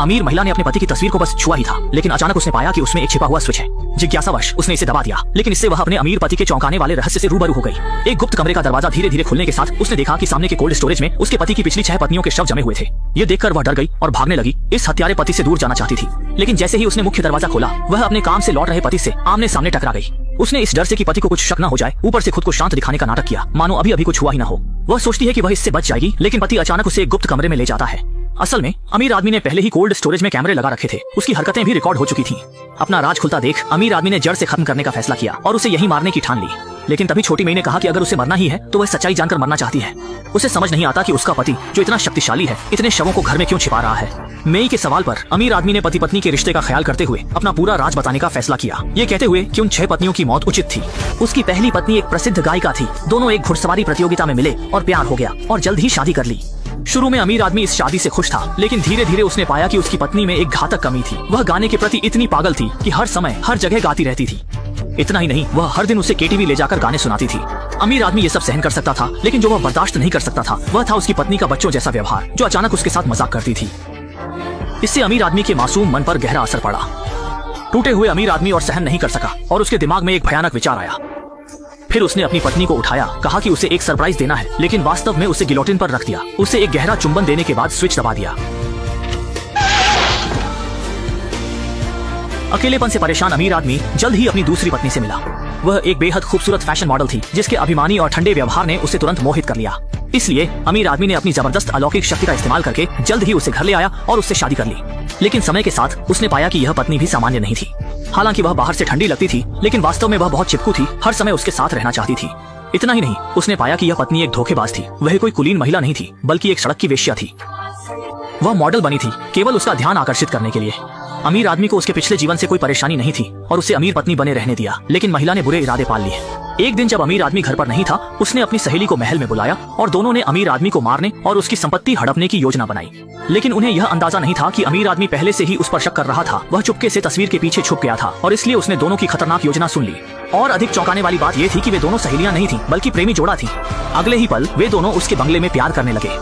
अमीर महिला ने अपने पति की तस्वीर को बस छुआ ही था, लेकिन अचानक उसने पाया कि उसमें एक छिपा हुआ स्विच है। जिज्ञासावश उसने इसे दबा दिया, लेकिन इससे वह अपने अमीर पति के चौंकाने वाले रहस्य से रूबरू हो गई। एक गुप्त कमरे का दरवाजा धीरे धीरे खुलने के साथ उसने देखा कि सामने के कोल्ड स्टोरेज में उसके पति की पिछली 6 पत्नियों के शव जमे हुए थे। ये देखकर वह डर गई और भागने लगी। इस हत्यारे पति से दूर जाना चाहती थी, लेकिन जैसे ही उसने मुख्य दरवाजा खोला, वह अपने काम से लौट रहे पति से आमने सामने टकरा गई। उसने इस डर से कि पति को कुछ शक न हो जाए, ऊपर से खुद को शांत दिखाने का नाटक किया, मानो अभी अभी कुछ हुआ ही ना हो। वह सोचती है कि वह इससे बच जाएगी, लेकिन पति अचानक उसे एक गुप्त कमरे में ले जाता है। असल में अमीर आदमी ने पहले ही कोल्ड स्टोरेज में कैमरे लगा रखे थे, उसकी हरकतें भी रिकॉर्ड हो चुकी थीं। अपना राज खुलता देख अमीर आदमी ने जड़ से खत्म करने का फैसला किया और उसे यही मारने की ठान ली। लेकिन तभी छोटी मई ने कहा कि अगर उसे मरना ही है तो वह सच्चाई जानकर मरना चाहती है। उसे समझ नहीं आता कि उसका पति जो इतना शक्तिशाली है, इतने शवों को घर में क्यों छिपा रहा है। मई के सवाल पर अमीर आदमी ने पति पत्नी के रिश्ते का ख्याल करते हुए अपना पूरा राज बताने का फैसला किया, ये कहते हुए कि उन 6 पत्नियों की मौत उचित थी। उसकी पहली पत्नी एक प्रसिद्ध गायिका थी। दोनों एक घुड़सवारी प्रतियोगिता में मिले और प्यार हो गया और जल्द ही शादी कर ली। शुरू में अमीर आदमी इस शादी से खुश था, लेकिन धीरे धीरे उसने पाया कि उसकी पत्नी में एक घातक कमी थी। वह गाने के प्रति इतनी पागल थी कि हर समय हर जगह गाती रहती थी। इतना ही नहीं, वह हर दिन उसे केटीवी ले जाकर गाने सुनाती थी। अमीर आदमी ये सब सहन कर सकता था, लेकिन जो वह बर्दाश्त नहीं कर सकता था वह था उसकी पत्नी का बच्चों जैसा व्यवहार, जो अचानक उसके साथ मजाक करती थी। इससे अमीर आदमी के मासूम मन पर गहरा असर पड़ा। टूटे हुए अमीर आदमी और सहन नहीं कर सका और उसके दिमाग में एक भयानक विचार आया। फिर उसने अपनी पत्नी को उठाया, कहा कि उसे एक सरप्राइज देना है, लेकिन वास्तव में उसे गिलोटिन पर रख दिया। उसे एक गहरा चुंबन देने के बाद स्विच दबा दिया। अकेलेपन से परेशान अमीर आदमी जल्द ही अपनी दूसरी पत्नी से मिला। वह एक बेहद खूबसूरत फैशन मॉडल थी, जिसके अभिमानी और ठंडे व्यवहार ने उसे तुरंत मोहित कर लिया। इसलिए अमीर आदमी ने अपनी जबरदस्त अलौकिक शक्ति का इस्तेमाल करके जल्द ही उसे घर ले आया और उससे शादी कर ली। लेकिन समय के साथ उसने पाया कि यह पत्नी भी सामान्य नहीं थी। हालांकि वह बाहर से ठंडी लगती थी, लेकिन वास्तव में वह बहुत चिपकू थी, हर समय उसके साथ रहना चाहती थी। इतना ही नहीं, उसने पाया कि यह पत्नी एक धोखेबाज थी। वह कोई कुलीन महिला नहीं थी, बल्कि एक सड़क की वेश्या थी। वह मॉडल बनी थी केवल उसका ध्यान आकर्षित करने के लिए। अमीर आदमी को उसके पिछले जीवन से कोई परेशानी नहीं थी और उसे अमीर पत्नी बने रहने दिया, लेकिन महिला ने बुरे इरादे पाल लिए। एक दिन जब अमीर आदमी घर पर नहीं था, उसने अपनी सहेली को महल में बुलाया और दोनों ने अमीर आदमी को मारने और उसकी संपत्ति हड़पने की योजना बनाई। लेकिन उन्हें यह अंदाजा नहीं था कि अमीर आदमी पहले से ही उस पर शक कर रहा था। वह चुपके से तस्वीर के पीछे छुप गया था और इसलिए उसने दोनों की खतरनाक योजना सुन ली। और अधिक चौंकाने वाली बात यह थी कि वे दोनों सहेलियां नहीं थीं, बल्कि प्रेमी जोड़ा थी। अगले ही पल वे दोनों उसके बंगले में प्यार करने लगे।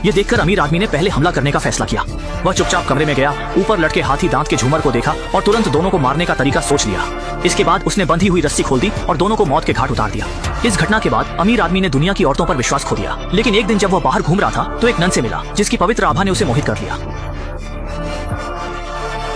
ये देखकर अमीर आदमी ने पहले हमला करने का फैसला किया। वह चुपचाप कमरे में गया, ऊपर लटके हाथी दांत के झूमर को देखा और तुरंत दोनों को मारने का तरीका सोच लिया। इसके बाद उसने बंधी हुई रस्सी खोल दी और दोनों को मौत के घाट उतार दिया। इस घटना के बाद अमीर आदमी ने दुनिया की औरतों पर विश्वास खो दिया। लेकिन एक दिन जब वह बाहर घूम रहा था तो एक नन से मिला, जिसकी पवित्र आभा ने उसे मोहित कर लिया।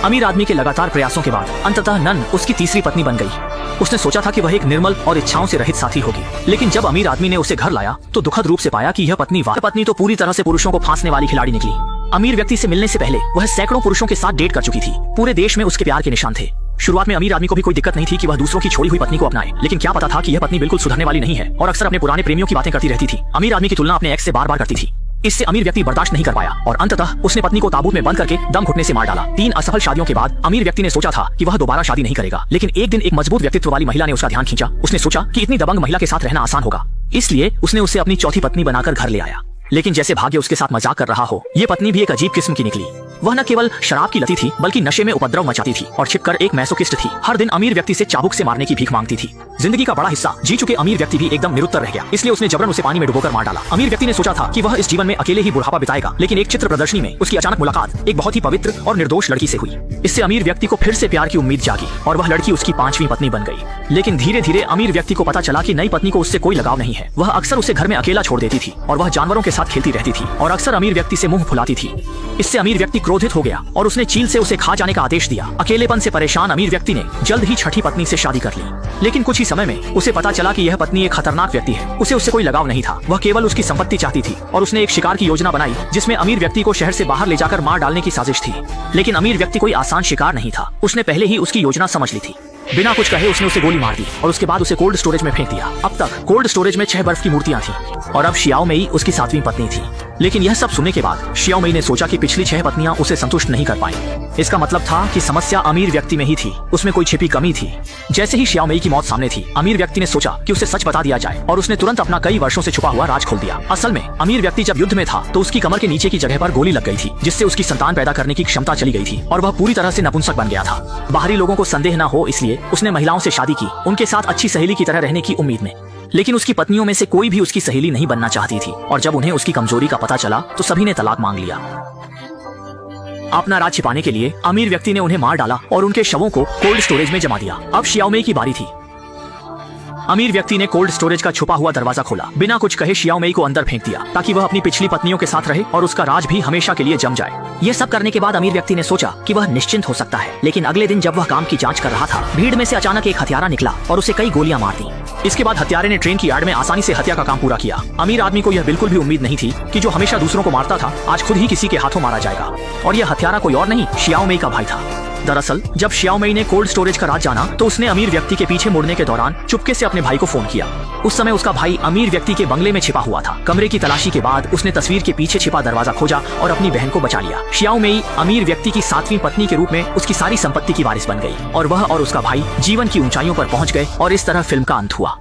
अमीर आदमी के लगातार प्रयासों के बाद अंततः नन उसकी तीसरी पत्नी बन गई। उसने सोचा था कि वह एक निर्मल और इच्छाओं से रहित साथी होगी, लेकिन जब अमीर आदमी ने उसे घर लाया तो दुखद रूप से पाया कि यह पत्नी तो पूरी तरह से पुरुषों को फांसने वाली खिलाड़ी निकली। अमीर व्यक्ति से मिलने से पहले वह सैकड़ों पुरुषों के साथ डेट कर चुकी थी। पूरे देश में उसके प्यार के निशान थे। शुरुआत में अमीर आदमी को भी कोई दिक्कत नहीं थी कि वह दूसरों की छोड़ी हुई पत्नी को अपनाए, लेकिन क्या पता था कि यह पत्नी बिल्कुल सुधरने वाली नहीं है और अक्सर अपने पुराने प्रेमियों की बातें करती रहती थी। अमीर आदमी की तुलना अपने एक्स से बार बार करती थी। इससे अमीर व्यक्ति बर्दाश्त नहीं कर पाया और अंततः उसने पत्नी को ताबूत में बंद करके दम घुटने से मार डाला। 3 असफल शादियों के बाद अमीर व्यक्ति ने सोचा था कि वह दोबारा शादी नहीं करेगा, लेकिन एक दिन एक मजबूत व्यक्तित्व वाली महिला ने उसका ध्यान खींचा। उसने सोचा कि इतनी दबंग महिला के साथ रहना आसान होगा, इसलिए उसने उसे अपनी चौथी पत्नी बनाकर घर ले आया। लेकिन जैसे भाग्य उसके साथ मजाक कर रहा हो, ये पत्नी भी एक अजीब किस्म की निकली। वह न केवल शराब की लती थी, बल्कि नशे में उपद्रव मचाती थी और छिपकर एक मैसोकिस्ट थी। हर दिन अमीर व्यक्ति से चाबुक से मारने की भीख मांगती थी। जिंदगी का बड़ा हिस्सा जी चुके अमीर व्यक्ति भी एकदम निरुत्तर रह गया, इसलिए उसने जबरन उसे पानी में डुबोकर मार डाला। अमीर व्यक्ति ने सोचा था कि वह इस जीवन में अकेले ही बुढ़ापा बिताएगा, लेकिन एक चित्र प्रदर्शनी में उसकी अचानक मुलाकात एक बहुत ही पवित्र और निर्दोष लड़की से हुई। इससे अमीर व्यक्ति को फिर से प्यार की उम्मीद जागी और वह लड़की उसकी 5वीं पत्नी बन गई। लेकिन धीरे धीरे अमीर व्यक्ति को पता चला कि नई पत्नी को उससे कोई लगाव नहीं है। वह अक्सर उसे घर में अकेला छोड़ देती थी और वह जानवरों के साथ खेलती रहती थी और अक्सर अमीर व्यक्ति से मुंह फुलाती थी। इससे अमीर व्यक्ति क्रोधित हो गया और उसने चील से उसे खा जाने का आदेश दिया। अकेलेपन से परेशान अमीर व्यक्ति ने जल्द ही छठी पत्नी से शादी कर ली, लेकिन कुछ ही समय में उसे पता चला कि यह पत्नी एक खतरनाक व्यक्ति है। उसे उससे कोई लगाव नहीं था, वह केवल उसकी संपत्ति चाहती थी और उसने एक शिकार की योजना बनाई जिसमें अमीर व्यक्ति को शहर से बाहर ले जाकर मार डालने की साजिश थी। लेकिन अमीर व्यक्ति कोई आसान शिकार नहीं था, उसने पहले ही उसकी योजना समझ ली थी। बिना कुछ कहे उसने उसे गोली मार दी और उसके बाद उसे कोल्ड स्टोरेज में फेंक दिया। अब तक कोल्ड स्टोरेज में 6 बर्फ की मूर्तियां थीं और अब शियाओ मेई उसकी 7वीं पत्नी थी। लेकिन यह सब सुनने के बाद शियाओ मेई ने सोचा कि पिछली 6 पत्नियां उसे संतुष्ट नहीं कर पाई। इसका मतलब था कि समस्या अमीर व्यक्ति में ही थी, उसमें कोई छिपी कमी थी। जैसे ही शियाओ मेई की मौत सामने थी, अमीर व्यक्ति ने सोचा कि उसे सच बता दिया जाए और उसने तुरंत अपना कई वर्षों से छुपा हुआ राज खोल दिया। असल में अमीर व्यक्ति जब युद्ध में था तो उसकी कमर के नीचे की जगह पर गोली लग गई थी, जिससे उसकी संतान पैदा करने की क्षमता चली गई थी और वह पूरी तरह से नपुंसक बन गया था। बाहरी लोगों को संदेह न हो इसलिए उसने महिलाओं से शादी की, उनके साथ अच्छी सहेली की तरह रहने की उम्मीद में। लेकिन उसकी पत्नियों में से कोई भी उसकी सहेली नहीं बनना चाहती थी और जब उन्हें उसकी कमजोरी का पता चला तो सभी ने तलाक मांग लिया। अपना राज छिपाने के लिए अमीर व्यक्ति ने उन्हें मार डाला और उनके शवों को कोल्ड स्टोरेज में जमा दिया। अब शियाओमेई की बारी थी। अमीर व्यक्ति ने कोल्ड स्टोरेज का छुपा हुआ दरवाजा खोला, बिना कुछ कहे शियाओमेई को अंदर फेंक दिया ताकि वह अपनी पिछली पत्नियों के साथ रहे और उसका राज भी हमेशा के लिए जम जाए। यह सब करने के बाद अमीर व्यक्ति ने सोचा कि वह निश्चिंत हो सकता है, लेकिन अगले दिन जब वह काम की जांच कर रहा था, भीड़ में से अचानक एक हत्यारा निकला और उसे कई गोलियां मार दी। इसके बाद हत्यारे ने ट्रेन की यार्ड में आसानी से हत्या का काम पूरा किया। अमीर आदमी को यह बिल्कुल भी उम्मीद नहीं थी कि जो हमेशा दूसरों को मारता था आज खुद ही किसी के हाथों मारा जाएगा, और यह हत्यारा कोई और नहीं शियाओमेई का भाई था। दरअसल जब शियाओमेई ने कोल्ड स्टोरेज का राज जाना तो उसने अमीर व्यक्ति के पीछे मुड़ने के दौरान चुपके से अपने भाई को फोन किया। उस समय उसका भाई अमीर व्यक्ति के बंगले में छिपा हुआ था। कमरे की तलाशी के बाद उसने तस्वीर के पीछे छिपा दरवाजा खोजा और अपनी बहन को बचा लिया। शियाओमेई अमीर व्यक्ति की 7वीं पत्नी के रूप में उसकी सारी संपत्ति की वारिस बन गई और वह और उसका भाई जीवन की ऊंचाइयों पर पहुंच गए और इस तरह फिल्म का अंत हुआ।